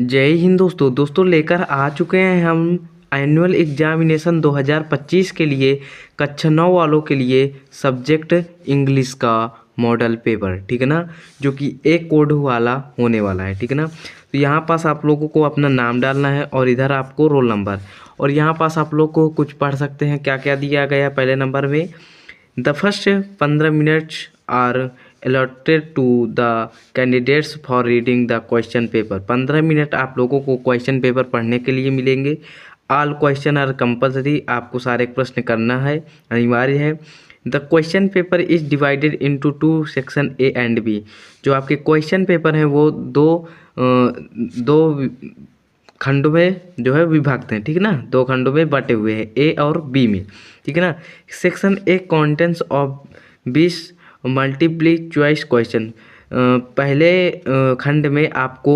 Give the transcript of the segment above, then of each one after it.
जय हिंद दोस्तों लेकर आ चुके हैं हम एनुअल एग्जामिनेशन 2025 के लिए कक्षा 9 वालों के लिए सब्जेक्ट इंग्लिश का मॉडल पेपर, ठीक है ना, जो कि एक कोड वाला होने वाला है, ठीक है ना। तो यहाँ पास आप लोगों को अपना नाम डालना है और इधर आपको रोल नंबर, और यहाँ पास आप लोग को कुछ पढ़ सकते हैं क्या क्या दिया गया है। पहले नंबर में the first 15 minutes are allotted to the candidates for reading the question paper। 15 minute आप लोगों को क्वेश्चन पेपर पढ़ने के लिए मिलेंगे। ऑल क्वेश्चन आर कंपलसरी, आपको सारे प्रश्न करना है, अनिवार्य है। The question paper is divided into 2 section A and B. जो आपके क्वेश्चन पेपर हैं वो दो खंडों में जो है विभक्त हैं, ठीक है ना, 2 खंडों में बटे हुए हैं, ए और बी में, ठीक है ना। Section A contents of 20 multiple choice question. पहले खंड में आपको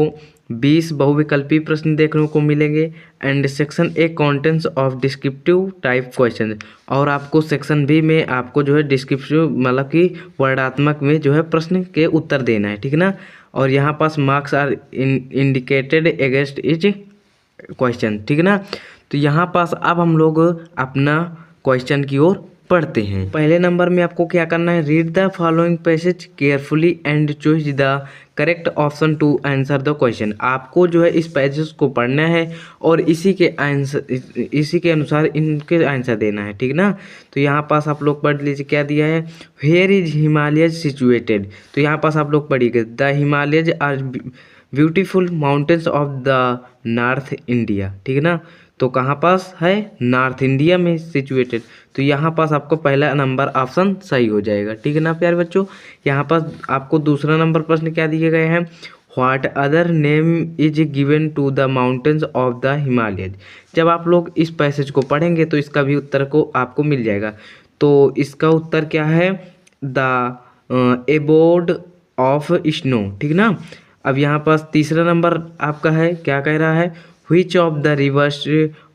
20 बहुविकल्पी प्रश्न देखने को मिलेंगे। And section A contents of descriptive type question, और आपको सेक्शन बी में आपको जो है डिस्क्रिप्टिव मतलब कि वर्णात्मक में जो है प्रश्न के उत्तर देना है, ठीक है ना। और यहाँ पास marks are indicated against each question, ठीक है ना। तो यहाँ पास अब हम लोग अपना क्वेश्चन की ओर पढ़ते हैं। पहले नंबर में आपको क्या करना है, read the following passage carefully and choose the correct option to answer the question. आपको जो है इस पैसेज को पढ़ना है और इसी के अनुसार इनके आंसर देना है, ठीक ना। तो यहाँ पास आप लोग पढ़ लीजिए क्या दिया है, वेयर इज हिमालयज सिचुएटेड। तो यहाँ पास आप लोग पढ़िएगा the Himalayas are beautiful mountains of the north India, ठीक है ना। तो कहाँ पास है, नॉर्थ इंडिया में सिचुएटेड। तो यहाँ पास आपको पहला नंबर ऑप्शन सही हो जाएगा, ठीक है ना प्यारे बच्चों। यहाँ पास आपको दूसरा नंबर प्रश्न क्या दिए गए हैं, what other name is given to the mountains of the Himalayas. जब आप लोग इस पैसेज को पढ़ेंगे तो इसका भी उत्तर को आपको मिल जाएगा। तो इसका उत्तर क्या है, द एबोर्ड ऑफ स्नो, ठीक ना। अब यहाँ पास तीसरा नंबर आपका है, क्या कह रहा है, which of the reverse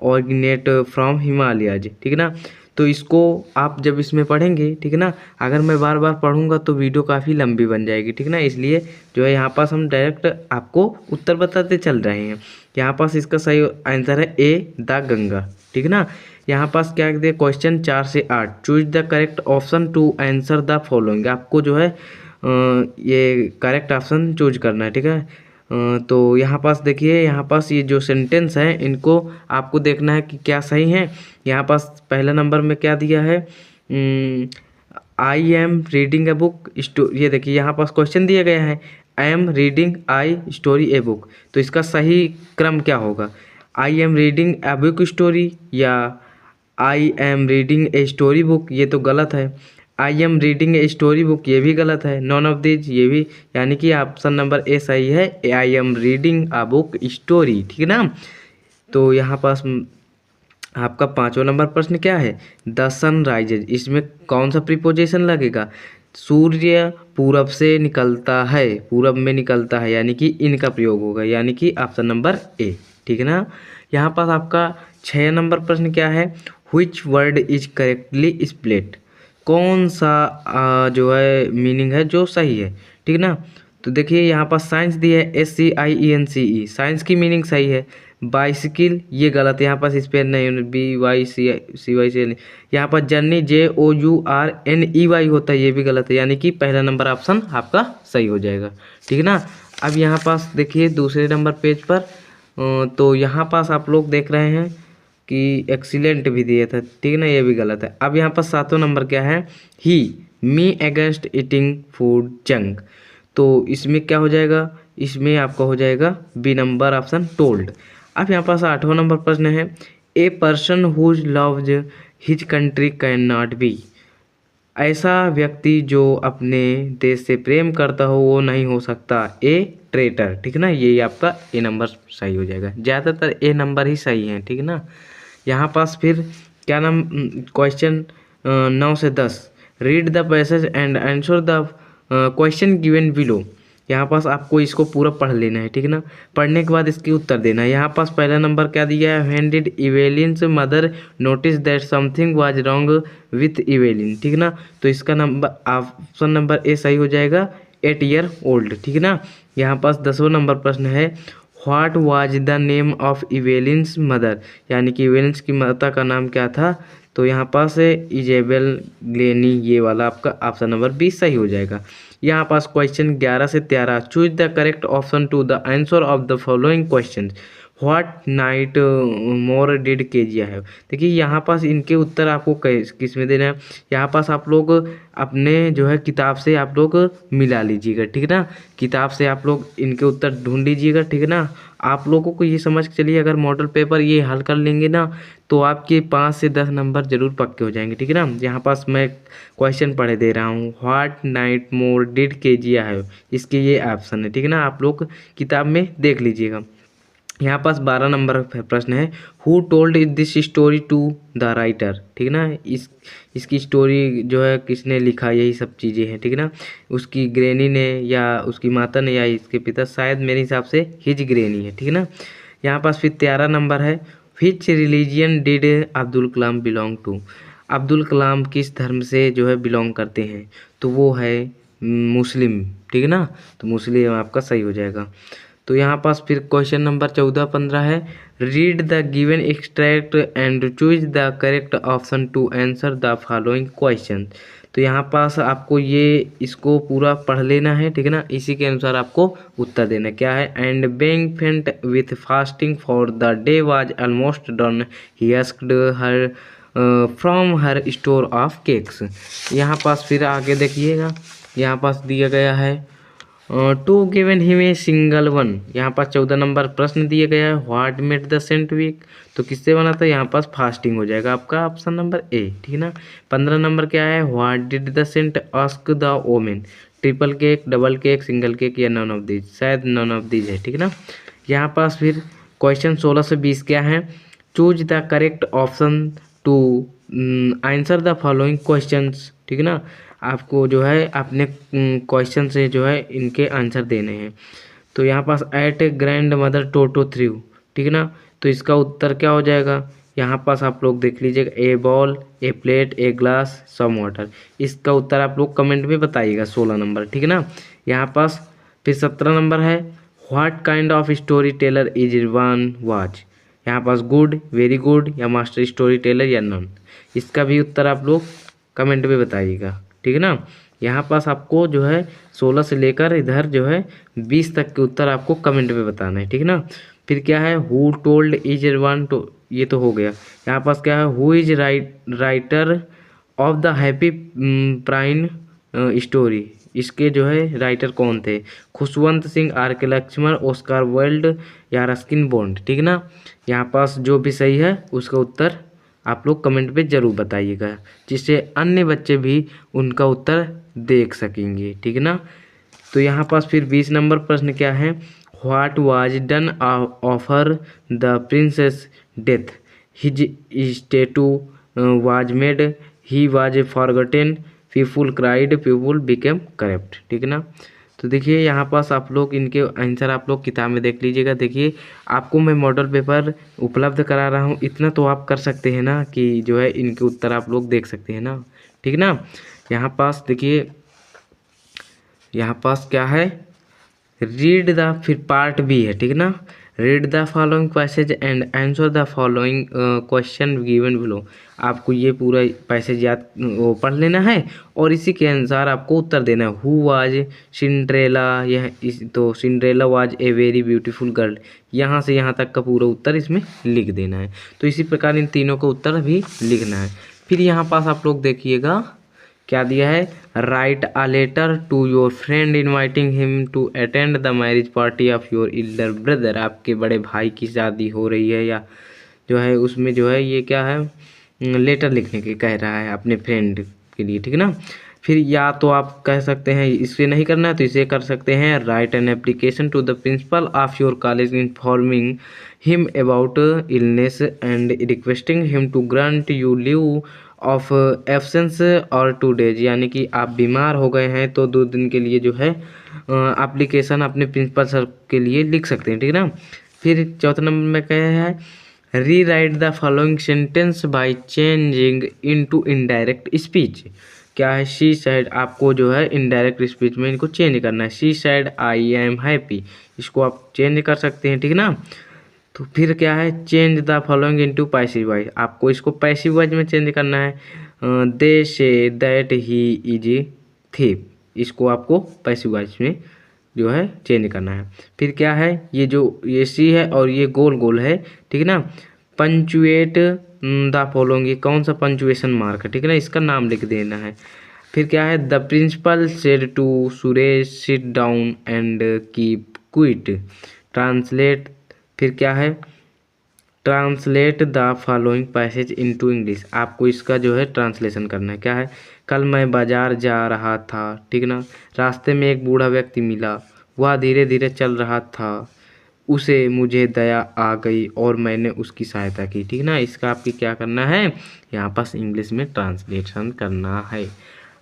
originate from Himalayas, ठीक है ना। तो इसको आप जब इसमें पढ़ेंगे, ठीक है ना, अगर मैं बार बार पढ़ूंगा तो वीडियो काफ़ी लंबी बन जाएगी, ठीक है ना। इसलिए जो है यहाँ पास हम डायरेक्ट आपको उत्तर बताते चल रहे हैं। यहाँ पास इसका सही आंसर है ए द गंगा, ठीक है ना। यहाँ पास क्या दे, क्वेश्चन 4 से 8 choose the correct option to answer the following. आपको जो है ये करेक्ट ऑप्शन चूज करना है, ठीक है। तो यहाँ पास देखिए, यहाँ पास ये जो सेंटेंस है इनको आपको देखना है कि क्या सही है। यहाँ पास पहला नंबर में क्या दिया है, I am reading a book ये देखिए यहाँ पास क्वेश्चन दिया गया है, I am reading I story a book. तो इसका सही क्रम क्या होगा, I am reading a book story या I am reading a story book, ये तो गलत है। I am reading a story book, ये भी गलत है। नॉन ऑफ दिस, ये भी, यानी कि ऑप्शन नंबर ए सही है, I am reading a book story, ठीक है ना। तो यहाँ पास आपका 5वां नंबर प्रश्न क्या है, द सन राइजेज। इसमें कौन सा प्रीपोजिशन लगेगा, सूर्य पूरब से निकलता है, पूरब में निकलता है, यानी कि इनका प्रयोग होगा, यानी कि ऑप्शन नंबर ए, ठीक है ना। यहाँ पास आपका 6 नंबर प्रश्न क्या है, which word is correctly split. कौन सा जो है मीनिंग है जो सही है, ठीक है ना। तो देखिए यहाँ पास साइंस दी है, SCIENCE, साइंस की मीनिंग सही है। बाइसिकल ये गलत है, यहाँ पास स्पेल नहीं, BYCY। यहाँ पर जर्नी JOURNEY होता है, ये भी गलत है, यानी कि पहला नंबर ऑप्शन आपका सही हो जाएगा, ठीक है ना। अब यहाँ पास देखिए दूसरे नंबर पेज पर, तो यहाँ पास आप लोग देख रहे हैं कि एक्सीलेंट भी दिया था, ठीक है ना, ये भी गलत है। अब यहाँ पर 7वां नंबर क्या है, he me against eating food junk. तो इसमें क्या हो जाएगा, इसमें आपका हो जाएगा बी नंबर ऑप्शन टोल्ड। अब यहाँ पास 8वां नंबर प्रश्न है, a person who loves his country can not be. ऐसा व्यक्ति जो अपने देश से प्रेम करता हो वो नहीं हो सकता, ए ट्रेटर, ठीक है ना। ये आपका ए नंबर सही हो जाएगा, ज़्यादातर ए नंबर ही सही है, ठीक है ना। यहाँ पास फिर क्या नाम, क्वेश्चन 9 से 10 read the passage and answer the question given below. यहाँ पास आपको इसको पूरा पढ़ लेना है, ठीक है ना। पढ़ने के बाद इसके उत्तर देना है। यहाँ पास पहला नंबर क्या दिया है, when did Evelyn's mother notice that something was wrong with Evelyn, ठीक है ना। तो इसका नंबर ऑप्शन नंबर ए सही हो जाएगा, 8 ईयर ओल्ड, ठीक है ना। यहाँ पास 10वां नंबर प्रश्न है, what was the name of Evelyn's mother, यानी कि इवेलिन्स की माता का नाम क्या था। तो यहाँ पास इजेबेल ग्लेनी, ये वाला आपका ऑप्शन नंबर 20 सही हो जाएगा। यहाँ पास क्वेश्चन 11 से 13, choose the correct option to the answer of the following question. What nightmare did Kezia है। देखिए यहाँ पास इनके उत्तर आपको किस में देना है। यहाँ पास आप लोग अपने जो है किताब से आप लोग मिला लीजिएगा, ठीक है ना। किताब से आप लोग इनके उत्तर ढूंढ लीजिएगा, ठीक है ना। आप लोगों को ये समझ के चलिए, अगर मॉडल पेपर ये हल कर लेंगे ना तो आपके 5 से 10 नंबर जरूर पक्के हो जाएंगे, ठीक है ना। यहाँ पास मैं क्वेश्चन पढ़े दे रहा हूँ, what nightmare did Kezia है, इसके ये ऑप्शन है, ठीक है ना। आप लोग किताब में देख लीजिएगा। यहाँ पास 12 नंबर प्रश्न है, who told this story to the writer, ठीक है ना। इसकी स्टोरी जो है किसने लिखा, यही सब चीज़ें हैं, ठीक है ना। उसकी ग्रैनी ने या उसकी माता ने या इसके पिता, शायद मेरे हिसाब से हिज ग्रैनी है, ठीक है ना। यहाँ पास फिर 13 नंबर है, which religion did Abdul Kalam belong to. Abdul Kalam किस धर्म से जो है बिलोंग करते हैं, तो वो है मुस्लिम, ठीक है ना। तो मुस्लिम आपका सही हो जाएगा। तो यहाँ पास फिर क्वेश्चन नंबर 14-15 है, read the given extract and choose the correct option to answer the following question. तो यहाँ पास आपको ये इसको पूरा पढ़ लेना है, ठीक है ना। इसी के अनुसार आपको उत्तर देना है। क्या है, एंड बेइंग फेंट with fasting for the day was almost done, he asked her from her store of cakes. यहाँ पास फिर आगे देखिएगा, यहाँ पास दिया गया है to given him a single one. यहाँ पास 14 नंबर प्रश्न दिया गया है, what made the saint weak, तो किससे बना था, यहाँ पास फास्टिंग हो जाएगा आपका ऑप्शन नंबर ए, ठीक है ना। 15 नंबर क्या है, what did the saint ask the woman, triple cake, double cake, single cake या नन ऑफ दीज, शायद नन ऑफ दीज है, ठीक है ना। यहाँ पास फिर क्वेश्चन 16 से 20 क्या है, choose the correct option to answer the following questions, ठीक है ना। आपको जो है अपने क्वेश्चन से जो है इनके आंसर देने हैं। तो यहाँ पास एट ग्रैंड मदर टोटो थ्रू, ठीक है ना। तो इसका उत्तर क्या हो जाएगा, यहाँ पास आप लोग देख लीजिएगा, a ball, a plate, a glass, some water. इसका उत्तर आप लोग कमेंट में बताइएगा, 16 नंबर, ठीक है ना। यहाँ पास फिर 17 नंबर है, what kind of story teller is one watch. यहाँ पास गुड, वेरी गुड या मास्टर स्टोरी टेलर या नॉन। इसका भी उत्तर आप लोग कमेंट में बताइएगा, ठीक है ना। यहाँ पास आपको जो है 16 से लेकर इधर जो है 20 तक के उत्तर आपको कमेंट में बताना है, ठीक है ना। फिर क्या है, who told is one two, ये तो हो गया। यहाँ पास क्या है, who is writer of the happy prince story, इसके जो है राइटर कौन थे, खुशवंत सिंह, आर के लक्ष्मण, ऑस्कार वाइल्ड या रस्किन बॉन्ड, ठीक है ना। यहाँ पास जो भी सही है उसका उत्तर आप लोग कमेंट पे ज़रूर बताइएगा, जिससे अन्य बच्चे भी उनका उत्तर देख सकेंगे, ठीक है ना। तो यहाँ पास फिर 20 नंबर प्रश्न क्या है, what was done after the prince's death, his statue was made, he was forgotten, people cried, people became corrupt, ठीक है ना। तो देखिए यहाँ पास आप लोग इनके आंसर आप लोग किताब में देख लीजिएगा। देखिए आपको मैं मॉडल पेपर उपलब्ध करा रहा हूँ, इतना तो आप कर सकते हैं ना कि जो है इनके उत्तर आप लोग देख सकते हैं ना, ठीक है ना। यहाँ पास देखिए, यहाँ पास क्या है, रीड द, फिर पार्ट बी है, ठीक है ना। Read the following passage and answer the following question given below. आपको ये पूरा पैसेज याद वो पढ़ लेना है और इसी के अनुसार आपको उत्तर देना है। हु वाज सिंड्रेला, यह इस तो Cinderella was a very beautiful girl, यहाँ से यहाँ तक का पूरा उत्तर इसमें लिख देना है। तो इसी प्रकार इन तीनों का उत्तर भी लिखना है। फिर यहाँ पास आप लोग देखिएगा क्या दिया है, write a letter to your friend inviting him to attend the marriage party of your elder brother. आपके बड़े भाई की शादी हो रही है या जो है उसमें जो है ये क्या है, लेटर लिखने के कह रहा है अपने फ्रेंड के लिए, ठीक है ना। फिर या तो आप कह सकते हैं इसे नहीं करना है तो इसे कर सकते हैं, write an application to the principal of your college informing him about illness and requesting him to grant you leave of absence और 2 डेज, यानी कि आप बीमार हो गए हैं तो 2 दिन के लिए जो है एप्लीकेशन अपने प्रिंसिपल सर के लिए लिख सकते हैं, ठीक है ना। फिर चौथे नंबर में क्या है, री right the following sentence by changing into indirect speech. क्या है, शी सेड, आपको जो है इनडायरेक्ट स्पीच में इनको चेंज करना है। She said I am happy, इसको आप चेंज कर सकते हैं, ठीक ना। तो फिर क्या है, change the following into passive voice, आपको इसको पैसिव वॉइस में चेंज करना है। दे say that he is thief, इसको आपको पैसिव वॉइस में जो है चेंज करना है। फिर क्या है, ये सी है और ये गोल गोल है, ठीक है ना। पंचुएट द फॉलोइंग, ये कौन सा पंचुएशन मार्क है, ठीक है ना, इसका नाम लिख देना है। फिर क्या है, the principal said to Suresh sit down and keep quiet, translate. फिर क्या है, translate the following passage into English, आपको इसका जो है ट्रांसलेशन करना है। क्या है, कल मैं बाजार जा रहा था, ठीक ना, रास्ते में एक बूढ़ा व्यक्ति मिला, वह धीरे धीरे चल रहा था, उसे मुझे दया आ गई और मैंने उसकी सहायता की, ठीक ना। इसका आपकी क्या करना है, यहाँ पास इंग्लिश में ट्रांसलेशन करना है।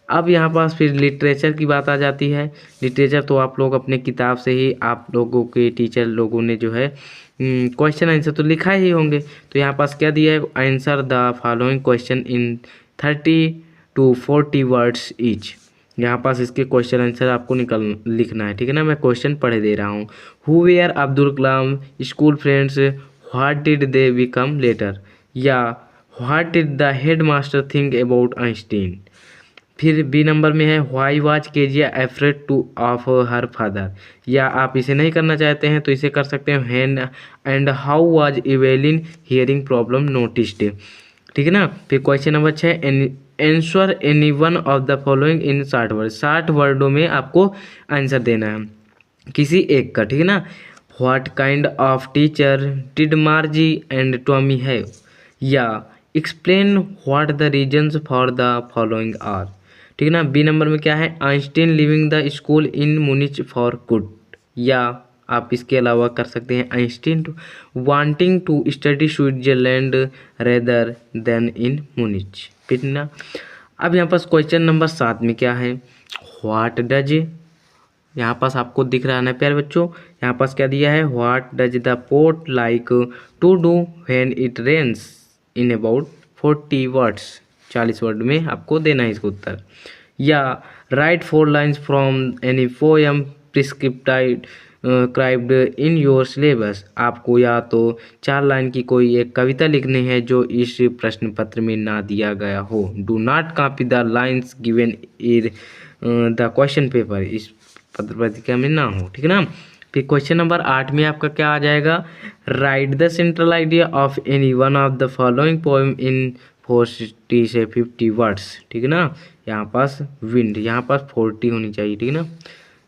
अब यहाँ पास फिर लिटरेचर की बात आ जाती है। लिटरेचर तो आप लोग अपने किताब से ही, आप लोगों के टीचर लोगों ने जो है क्वेश्चन आंसर तो लिखा ही होंगे। तो यहाँ पास क्या दिया है, answer the following question in 30 to 40 words each. यहाँ पास इसके क्वेश्चन आंसर आपको लिखना है, ठीक है ना। मैं क्वेश्चन पढ़े दे रहा हूँ। Who were Abdul Kalam school friends, what did they become later, या what did the head master think about Einstein. फिर बी नंबर में है, why was Kezia afraid to of her father, या आप इसे नहीं करना चाहते हैं तो इसे कर सकते हैं, hand and how was Evelyn hearing problem noticed, ठीक है ना। फिर question number 6, answer any one of the following in 60 word, 60 वर्डों में आपको आंसर देना है किसी एक का, ठीक है ना। What kind of teacher did Margie and Tommy have, या explain what the reasons for the following are, ठीक है ना। बी नंबर में क्या है, Einstein leaving the school in Munich for good, या आप इसके अलावा कर सकते हैं, Einstein wanting to study Switzerland rather than in Munich, ठीक ना। अब यहाँ पास क्वेश्चन नंबर 7 में क्या है, व्हाट डज, यहाँ पास आपको दिख रहा है ना प्यारे बच्चों, यहाँ पास क्या दिया है, what does the poet like to do when it rains, in about 40 words, 40 word में आपको देना है इसका उत्तर। या write 4 lines from any poem prescribed in your syllabus, आपको या तो 4 लाइन की कोई एक कविता लिखनी है जो इस प्रश्न पत्र में ना दिया गया हो। Do not copy the lines given in the question paper, इस पत्र पत्रिका में ना हो, ठीक है ना। फिर क्वेश्चन नंबर 8 में आपका क्या आ जाएगा, right the central idea of any one of the following poem in 40 से 50 वर्ड्स, ठीक है ना। यहाँ पास विंड, यहाँ पास 40 होनी चाहिए, ठीक है ना।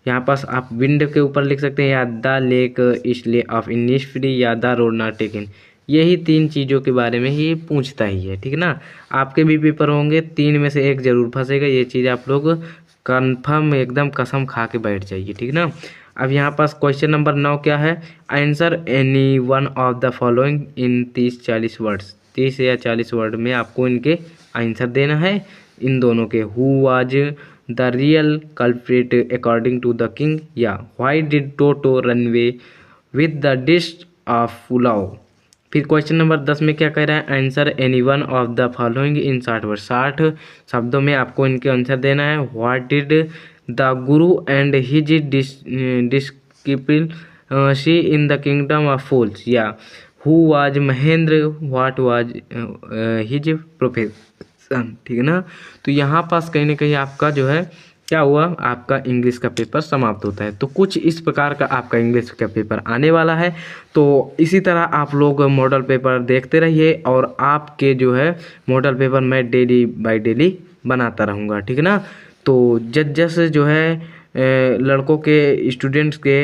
यहाँ पास आप विंड के ऊपर लिख सकते हैं, या द लेक इसलिए ऑफ इनिस्फ्री, या द रोड नॉट टेकन, यही 3 चीज़ों के बारे में ही पूछता ही है, ठीक है ना। आपके भी पेपर होंगे, 3 में से एक जरूर फंसेगा, ये चीज़ आप लोग कन्फर्म एकदम कसम खा के बैठ जाइए, ठीक ना। अब यहाँ पास क्वेश्चन नंबर 9 क्या है, answer any one of the following in 30-40 words, 30 या 40 वर्ड में आपको इनके आंसर देना है इन दोनों के। Who was the real culprit according to the king, या why did Toto run away with the dish of pulao. फिर क्वेश्चन नंबर 10 में क्या कह रहा है, answer any one of the following in 60 word, 60 शब्दों में आपको इनके आंसर देना है। What did the guru and his disciple see in the kingdom of fools, या who was Mahendra, what was his profession, ठीक है ना। तो यहाँ पास कहीं ना कहीं आपका जो है क्या हुआ, आपका इंग्लिश का पेपर समाप्त होता है। तो कुछ इस प्रकार का आपका इंग्लिश का पेपर आने वाला है। तो इसी तरह आप लोग मॉडल पेपर देखते रहिए, और आपके जो है मॉडल पेपर मैं डेली बाय डेली बनाता रहूँगा, ठीक है ना। तो जैसे जो है लड़कों के स्टूडेंट्स के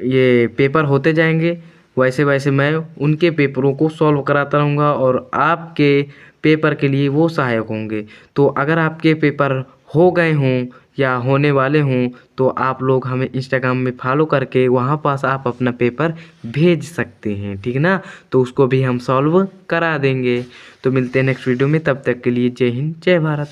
ये पेपर होते जाएंगे, वैसे वैसे मैं उनके पेपरों को सॉल्व कराता रहूँगा, और आपके पेपर के लिए वो सहायक होंगे। तो अगर आपके पेपर हो गए हों या होने वाले हों, तो आप लोग हमें इंस्टाग्राम में फॉलो करके वहाँ पास आप अपना पेपर भेज सकते हैं, ठीक है ना। तो उसको भी हम सॉल्व करा देंगे। तो मिलते हैं नेक्स्ट वीडियो में, तब तक के लिए जय हिंद जय भारत।